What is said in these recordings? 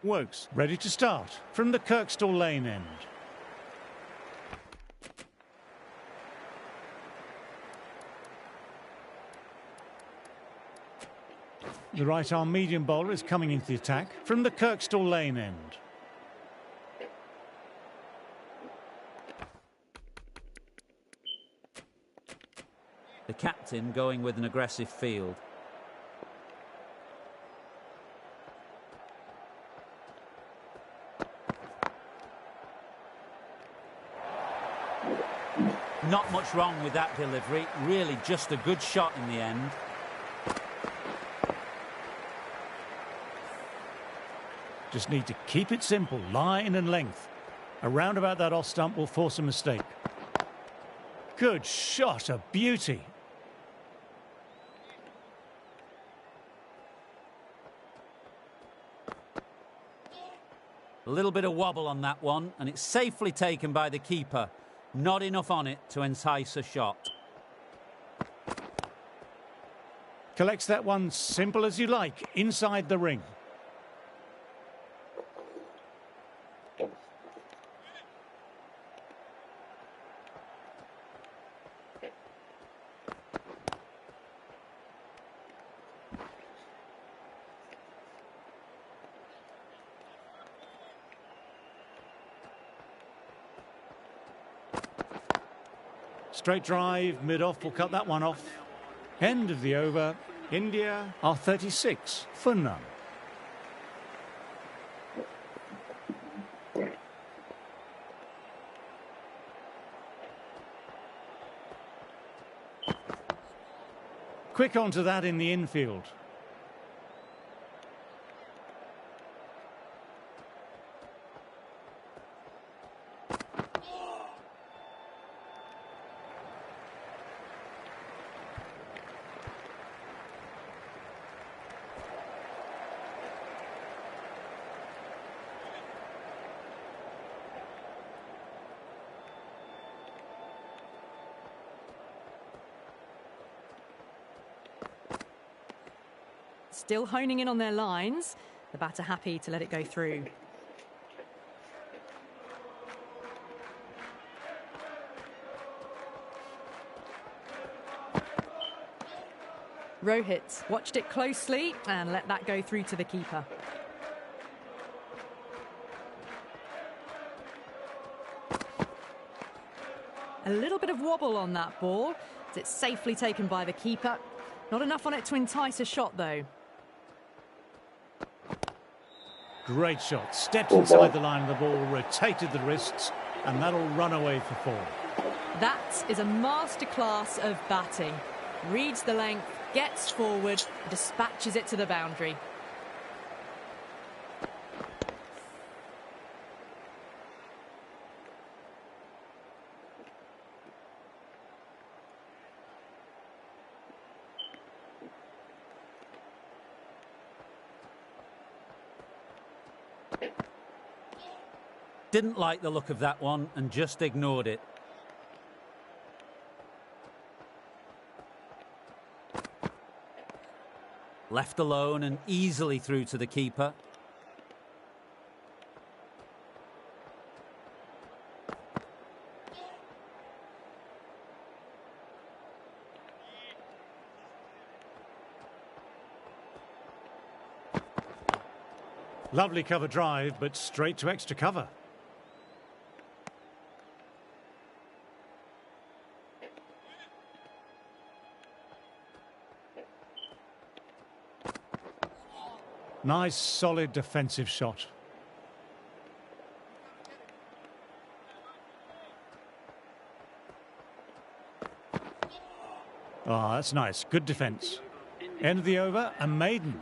Wokes ready to start from the Kirkstall Lane end. The right-arm medium bowler is coming into the attack from the Kirkstall Lane end. The captain going with an aggressive field. Not much wrong with that delivery, really just a good shot in the end. Just need to keep it simple, line and length. A round about that off stump will force a mistake. Good shot, a beauty. A little bit of wobble on that one, and it's safely taken by the keeper. Not enough on it to entice a shot. Collects that one simple as you like, inside the ring. Straight drive, mid-off will cut that one off. End of the over. India are 36 for none. Quick onto that in the infield. Still honing in on their lines. The batter happy to let it go through. Rohit watched it closely and let that go through to the keeper. A little bit of wobble on that ball. It's safely taken by the keeper. Not enough on it to entice a shot, though. Great shot. Stepped inside the line of the ball, rotated the wrists, and that'll run away for four. That is a masterclass of batting. Reads the length, gets forward, dispatches it to the boundary. Didn't like the look of that one and just ignored it. Left alone and easily through to the keeper. Lovely cover drive, but straight to extra cover. Nice, solid defensive shot. Oh, that's nice. Good defence. End of the over, a maiden.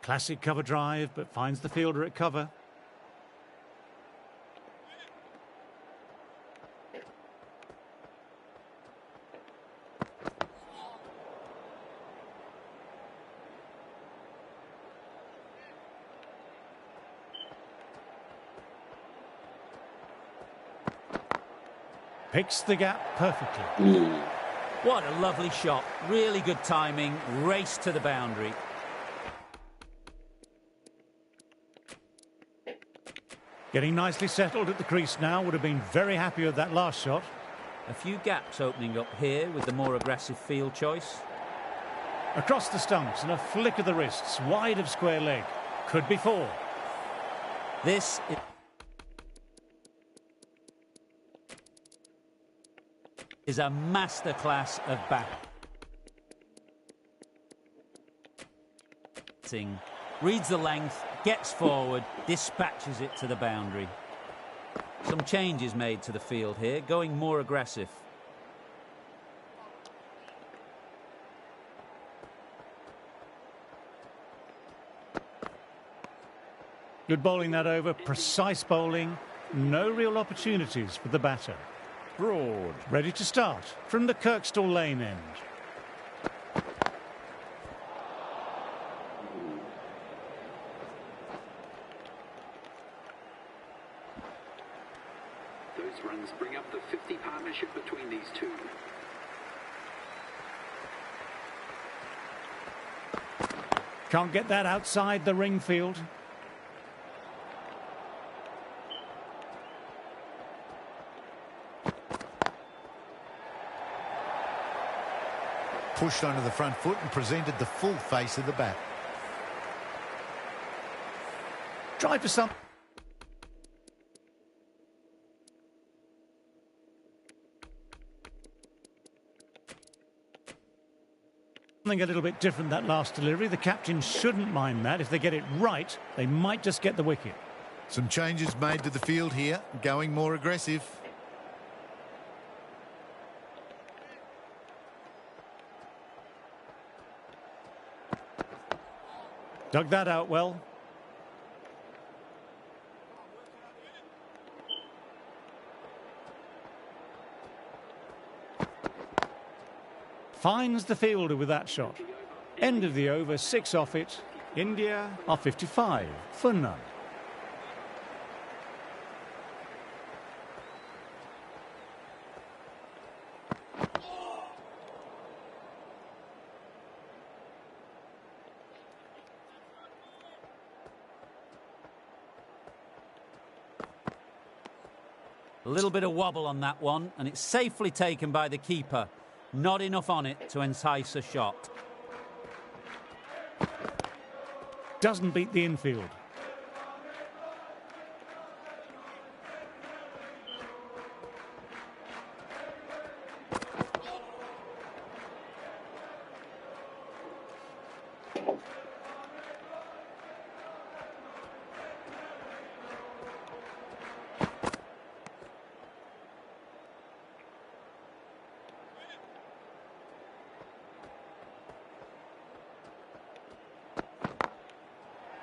Classic cover drive, but finds the fielder at cover. Picks the gap perfectly. What a lovely shot. Really good timing. Race to the boundary. Getting nicely settled at the crease now. Would have been very happy with that last shot. A few gaps opening up here with the more aggressive field choice. Across the stumps and a flick of the wrists. Wide of square leg. Could be 4. This is a masterclass of batting. Reads the length, gets forward, dispatches it to the boundary. Some changes made to the field here, going more aggressive. Good bowling that over. Precise bowling. No real opportunities for the batter. Broad. Ready to start from the Kirkstall Lane end. Those runs bring up the 50 partnership between these two. Can't get that outside the ring field. Pushed onto the front foot and presented the full face of the bat. Try for some. Something a little bit different that last delivery. The captain shouldn't mind that. If they get it right, they might just get the wicket. Some changes made to the field here, going more aggressive. Dug that out well. Finds the fielder with that shot. End of the over, 6 off it. India are 55 for none. A little bit of wobble on that one, and it's safely taken by the keeper. Not enough on it to entice a shot. Doesn't beat the infield.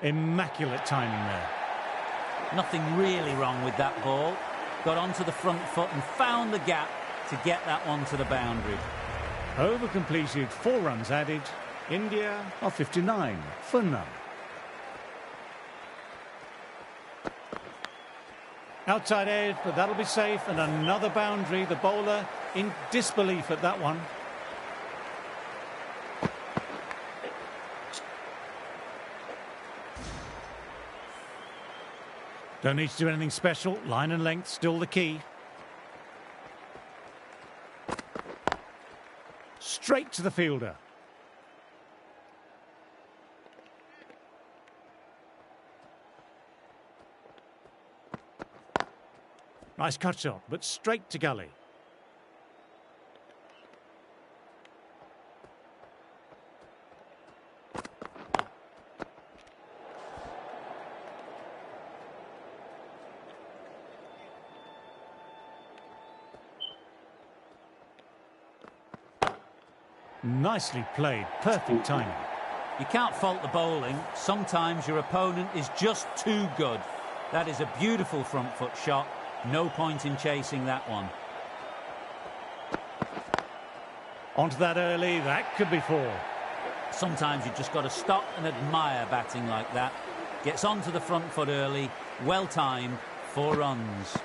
Immaculate timing there. Nothing really wrong with that ball. Got onto the front foot and found the gap to get that one to the boundary. Over completed, 4 runs added. India are 59 for none. Outside edge, but that'll be safe. And another boundary. The bowler in disbelief at that one. Don't need to do anything special. Line and length still the key. Straight to the fielder. Nice cut shot, but straight to gully. Nicely played, perfect timing. You can't fault the bowling. Sometimes your opponent is just too good. That is a beautiful front foot shot. No point in chasing that one. Onto that early, that could be 4. Sometimes you've just got to stop and admire batting like that. Gets onto the front foot early, well timed, 4 runs.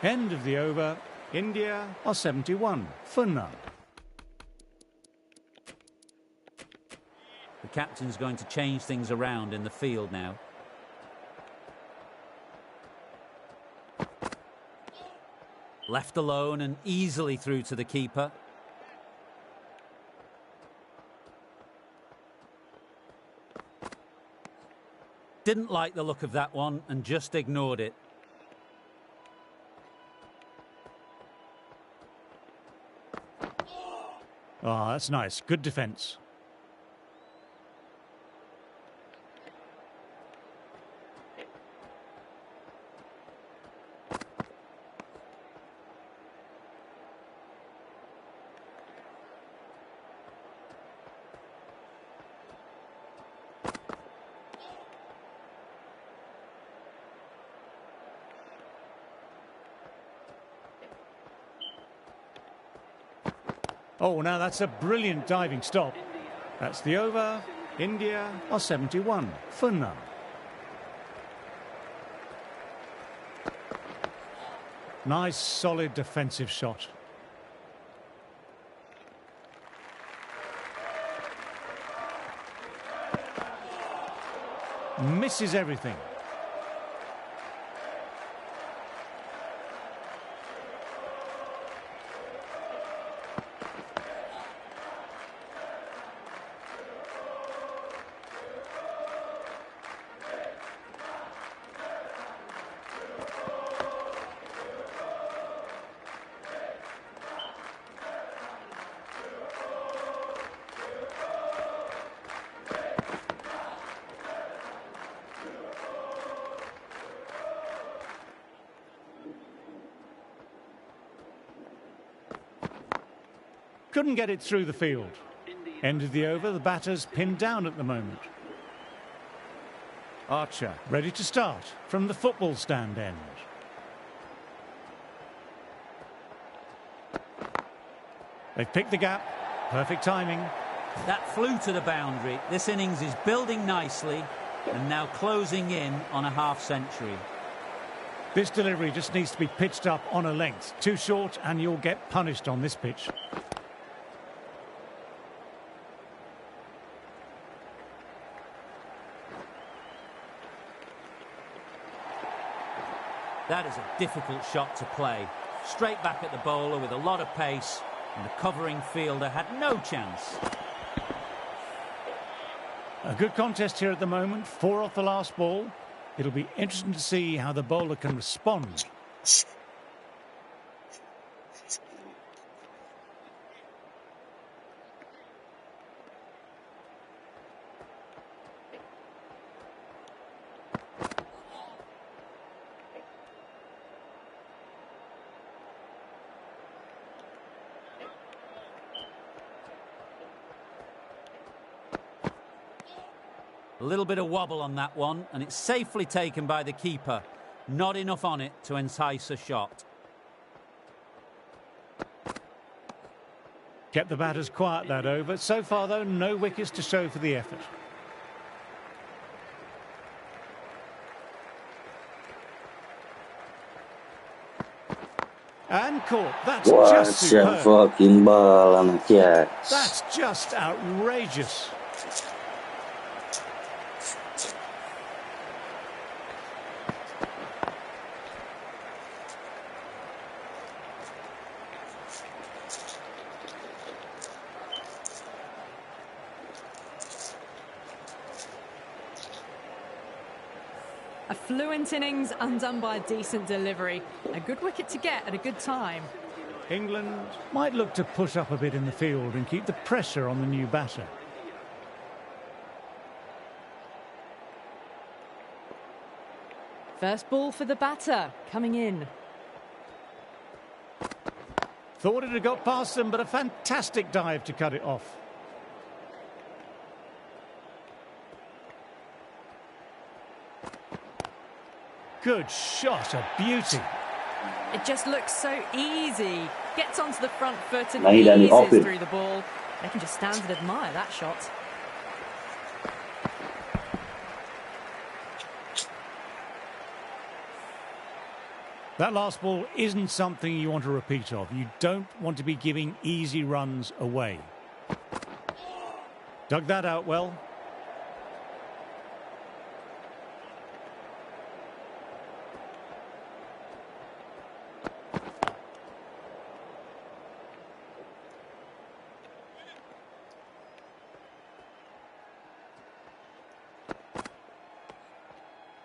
End of the over. India Are 71 for none. The captain's going to change things around in the field now. Left alone and easily through to the keeper. Didn't like the look of that one and just ignored it. Ah, that's nice. Good defence. Oh, now that's a brilliant diving stop. That's the over. India Are 71 for none. Nice, solid defensive shot. Misses everything. Couldn't get it through the field. End of the over, the batter's pinned down at the moment. Archer ready to start from the football stand end. They've picked the gap. Perfect timing. That flew to the boundary. This innings is building nicely and now closing in on a half-century. This delivery just needs to be pitched up on a length. Too short and you'll get punished on this pitch. That is a difficult shot to play. Straight back at the bowler with a lot of pace, and the covering fielder had no chance. A good contest here at the moment. 4 off the last ball. It'll be interesting to see how the bowler can respond. A little bit of wobble on that one, and it's safely taken by the keeper. Not enough on it to entice a shot. Kept the batters quiet that over. So far, though, no wickets to show for the effort. And caught. That's just Watch that superb. fucking ball on the catch. That's just outrageous. A fluent innings undone by a decent delivery. A good wicket to get at a good time. England might look to push up a bit in the field and keep the pressure on the new batter. First ball for the batter, coming in. Thought it had got past them, but a fantastic dive to cut it off. Good shot, a beauty. It just looks so easy. Gets onto the front foot and Made any off eases it. through the ball. They can just stand and admire that shot. That last ball isn't something you want to repeat of. You don't want to be giving easy runs away. Dug that out well.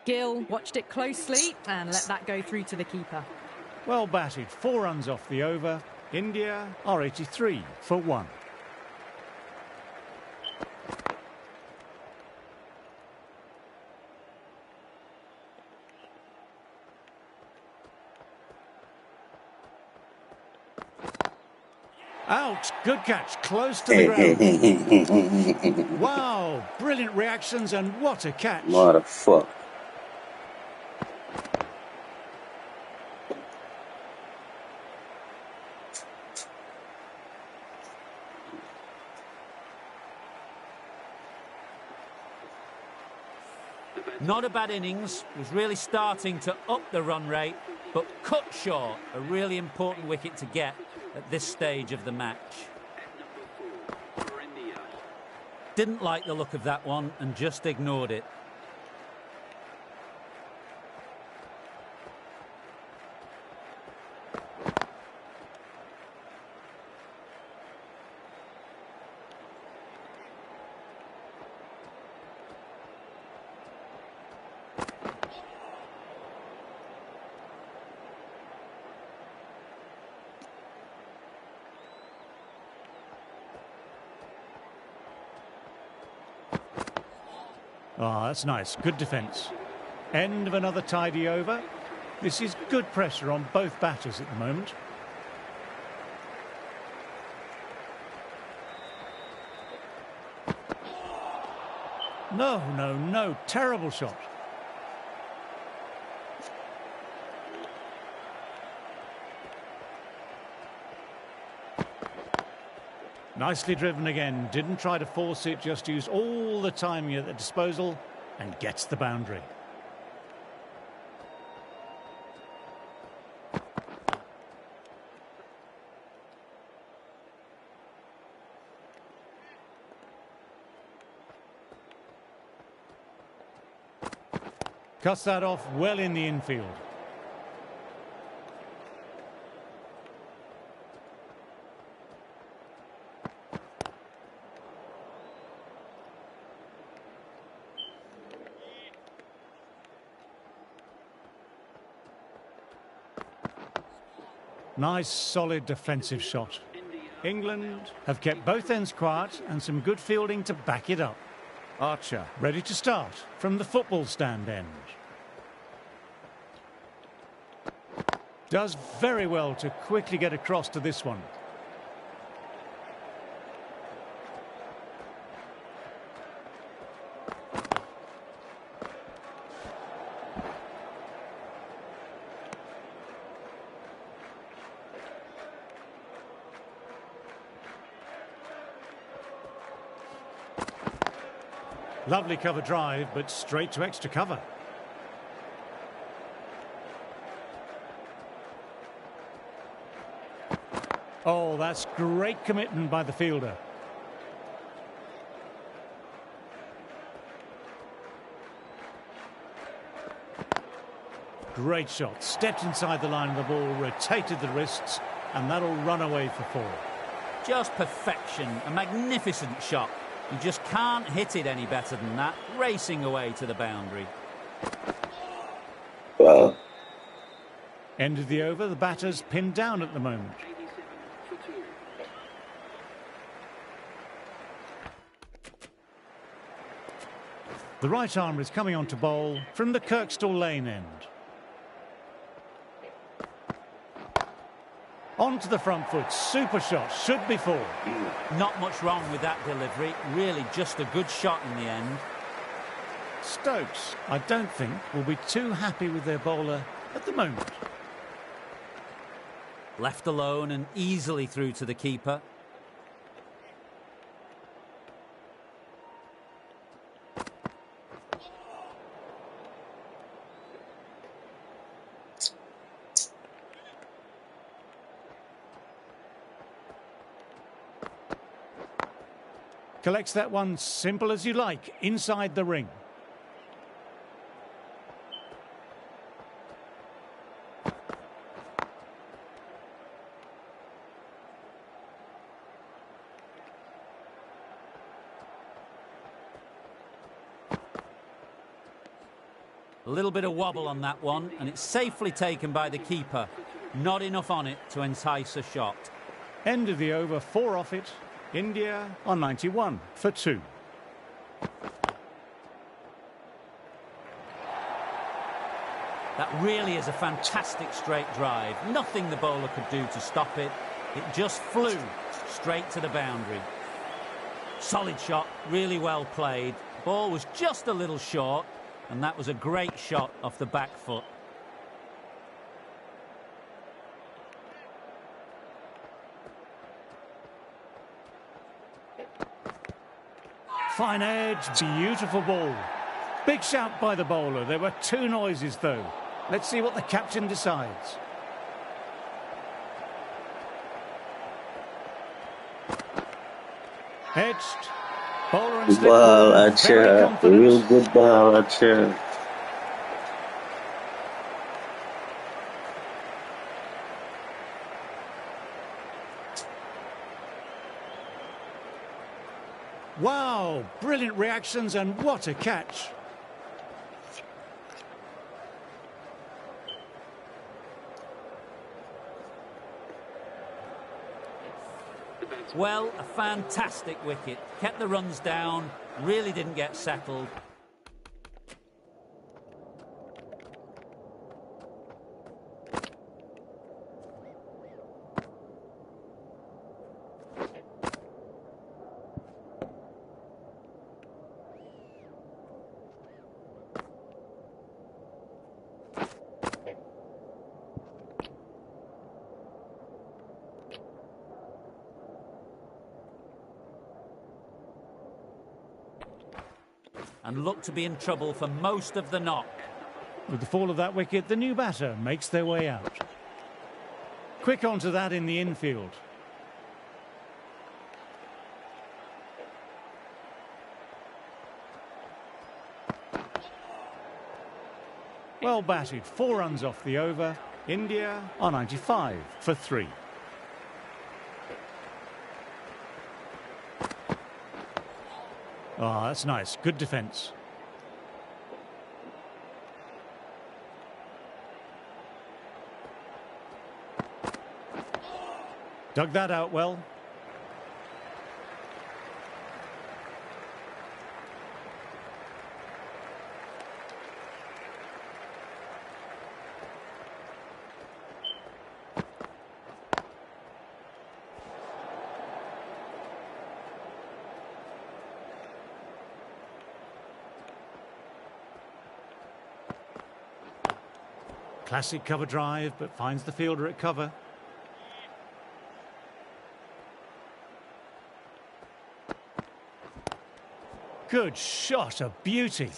Gill watched it closely and let that go through to the keeper. Well batted. 4 runs off the over. India are 83 for 1. Out. Good catch. Close to the ground. Wow. Brilliant reactions and what a catch. What the fuck? Not a bad innings, was really starting to up the run rate, but cut short. A really important wicket to get at this stage of the match. For India. Didn't like the look of that one and just ignored it. Ah, that's nice. Good defence. End of another tidy over. This is good pressure on both batters at the moment. No. Terrible shot. Nicely driven again. Didn't try to force it, just used all the timing at the disposal and gets the boundary. Cuts that off well in the infield. Nice, solid defensive shot. England have kept both ends quiet and some good fielding to back it up. Archer ready to start from the football stand end. Does very well to quickly get across to this one. Lovely cover drive, but straight to extra cover. Oh, that's great commitment by the fielder. Great shot. Stepped inside the line of the ball, rotated the wrists, and that'll run away for 4. Just perfection. A magnificent shot. You just can't hit it any better than that. Racing away to the boundary. Well, End of the over. The batter's pinned down at the moment. 87 for 2. The right arm is coming on to bowl from the Kirkstall Lane end. On to the front foot. Super shot. Should be 4. Not much wrong with that delivery. Really just a good shot in the end. Stokes, I don't think, will be too happy with their bowler at the moment. Left alone and easily through to the keeper. Collects that one simple as you like, inside the ring. A little bit of wobble on that one, and it's safely taken by the keeper. Not enough on it to entice a shot. End of the over, 4 off it. India on 91 for 2. That really is a fantastic straight drive. Nothing the bowler could do to stop it. It just flew straight to the boundary. Solid shot, really well played. Ball was just a little short, and that was a great shot off the back foot. Fine edge, beautiful ball. Big shout by the bowler. There were 2 noises though. Let's see what the captain decides. Edged. Bowler and slip Ball, ball, very Archer. confident. Real good ball, Archer. Wow, brilliant reactions and what a catch. Well, a fantastic wicket. Kept the runs down, really didn't get settled. And looked to be in trouble for most of the knock. With the fall of that wicket, the new batter makes their way out. Quick onto that in the infield. Well batted, 4 runs off the over. India are 95 for 3. Ah, that's nice. Good defence. Dug that out well. Classic cover drive, but finds the fielder at cover. Good shot, a beauty.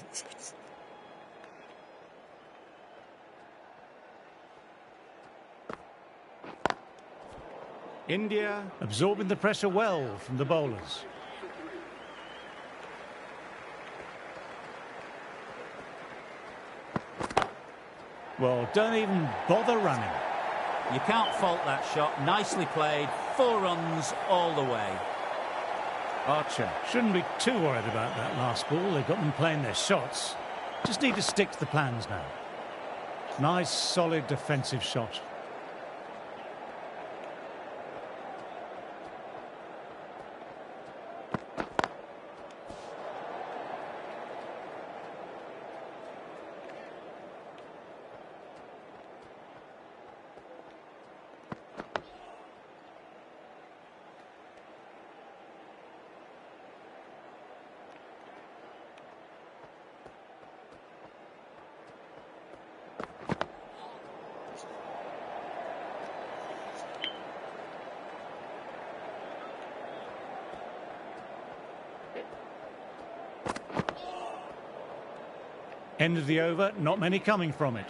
India absorbing the pressure well from the bowlers. Well, don't even bother running. You can't fault that shot. Nicely played. 4 runs all the way. Archer shouldn't be too worried about that last ball. They've got them playing their shots. Just need to stick to the plans now. Nice, solid defensive shot. End of the over, not many coming from it.